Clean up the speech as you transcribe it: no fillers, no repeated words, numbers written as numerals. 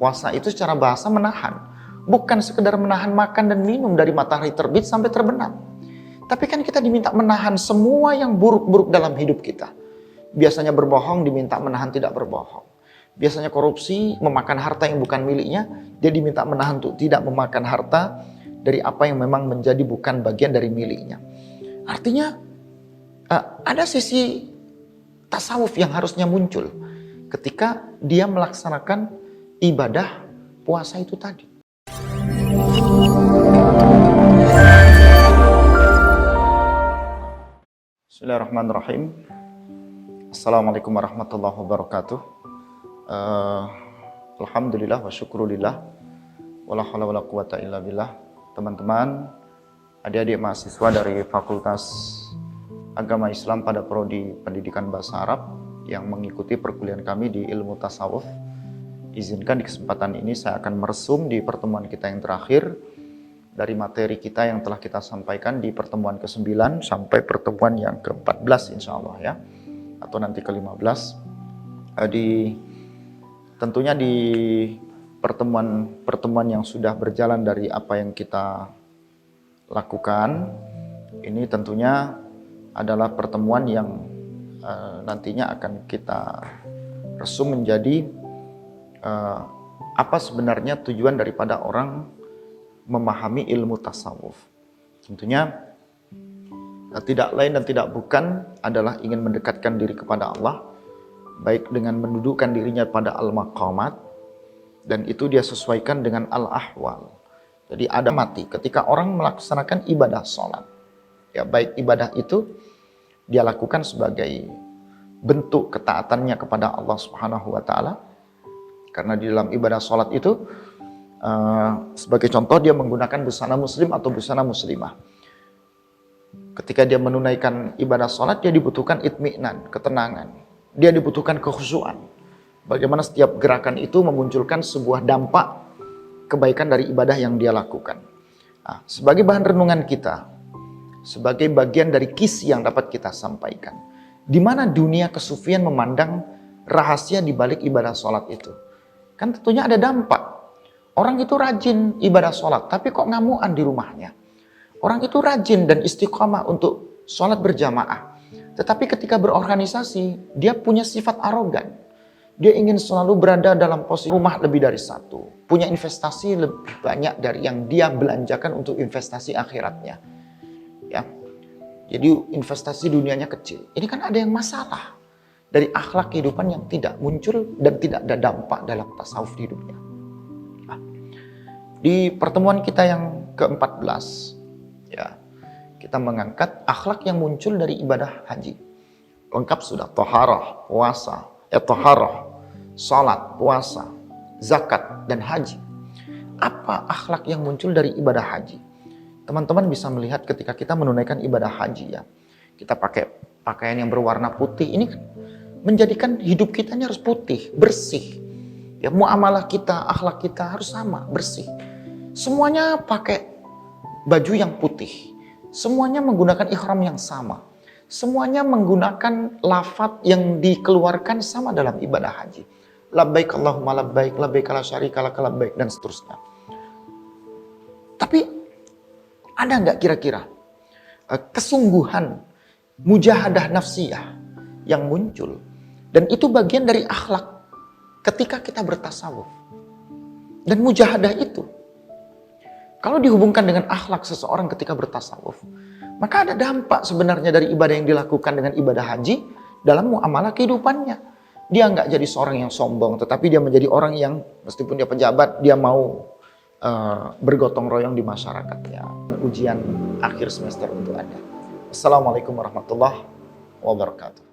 Puasa itu secara bahasa menahan. Bukan sekedar menahan makan dan minum dari matahari terbit sampai terbenam. Tapi kan kita diminta menahan semua yang buruk-buruk dalam hidup kita. Biasanya berbohong diminta menahan tidak berbohong. Biasanya korupsi, memakan harta yang bukan miliknya, dia diminta menahan untuk tidak memakan harta dari apa yang memang menjadi bukan bagian dari miliknya. Artinya ada sisi tasawuf yang harusnya muncul ketika dia melaksanakan ibadah puasa itu tadi. Bismillahirrahmanirrahim. Assalamualaikum warahmatullahi wabarakatuh. Alhamdulillah wa syukrulillah. Wala haula wala quwata illa billah. Teman-teman, adik-adik mahasiswa dari Fakultas Agama Islam pada Prodi Pendidikan Bahasa Arab yang mengikuti perkuliahan kami di Ilmu Tasawuf, izinkan di kesempatan ini saya akan meresum di pertemuan kita yang terakhir dari materi kita yang telah kita sampaikan di pertemuan ke-9 sampai pertemuan yang ke-14 insya Allah ya, atau nanti ke-15. Tentunya di pertemuan yang sudah berjalan dari apa yang kita lakukan, ini tentunya adalah pertemuan yang nantinya akan kita resum menjadi apa sebenarnya tujuan daripada orang memahami ilmu tasawuf. Tentunya tidak lain dan tidak bukan adalah ingin mendekatkan diri kepada Allah, baik dengan mendudukkan dirinya pada al-maqamat, dan itu dia sesuaikan dengan al-ahwal. Jadi ada mati ketika orang melaksanakan ibadah sholat. Ya, baik ibadah itu dia lakukan sebagai bentuk ketaatannya kepada Allah Subhanahu wa Ta'ala, karena di dalam ibadah sholat itu sebagai contoh dia menggunakan busana muslim atau busana muslimah. Ketika dia menunaikan ibadah sholat, dia dibutuhkan itmi'nan, ketenangan. Dia dibutuhkan kekhusyuan. Bagaimana setiap gerakan itu memunculkan sebuah dampak kebaikan dari ibadah yang dia lakukan. Nah, sebagai bahan renungan kita, sebagai bagian dari kisi yang dapat kita sampaikan, di mana dunia kesufian memandang rahasia di balik ibadah sholat itu. Kan tentunya ada dampak. Orang itu rajin ibadah sholat, tapi kok ngamuan di rumahnya. Orang itu rajin dan istiqomah untuk sholat berjamaah. Tetapi ketika berorganisasi, dia punya sifat arogan. Dia ingin selalu berada dalam posisi rumah lebih dari satu. Punya investasi lebih banyak dari yang dia belanjakan untuk investasi akhiratnya. Ya, jadi investasi dunianya kecil. Ini kan ada yang masalah dari akhlak kehidupan yang tidak muncul dan tidak ada dampak dalam tasawuf di hidupnya. Nah, di pertemuan kita yang ke-14, ya, kita mengangkat akhlak yang muncul dari ibadah haji. Lengkap sudah, toharah, puasa, toharah, salat, puasa, zakat, dan haji. Apa akhlak yang muncul dari ibadah haji? Teman-teman bisa melihat ketika kita menunaikan ibadah haji ya, kita pakai pakaian yang berwarna putih, ini menjadikan hidup kita ini harus putih, bersih. Ya, muamalah kita, akhlak kita harus sama, bersih. Semuanya pakai baju yang putih. Semuanya menggunakan ihram yang sama. Semuanya menggunakan lafaz yang dikeluarkan sama dalam ibadah haji. Labbaik Allahumma labbaik, labbaik la syarika laka labbaik, dan seterusnya. Tapi ada nggak kira-kira kesungguhan mujahadah nafsiyah yang muncul? Dan itu bagian dari akhlak ketika kita bertasawuf. Dan mujahadah itu, kalau dihubungkan dengan akhlak seseorang ketika bertasawuf, maka ada dampak sebenarnya dari ibadah yang dilakukan dengan ibadah haji dalam muamalah kehidupannya. Dia nggak jadi seorang yang sombong, tetapi dia menjadi orang yang meskipun dia pejabat, dia mau bergotong royong di masyarakat. Ya, ujian akhir semester untuk Anda. Assalamualaikum warahmatullahi wabarakatuh.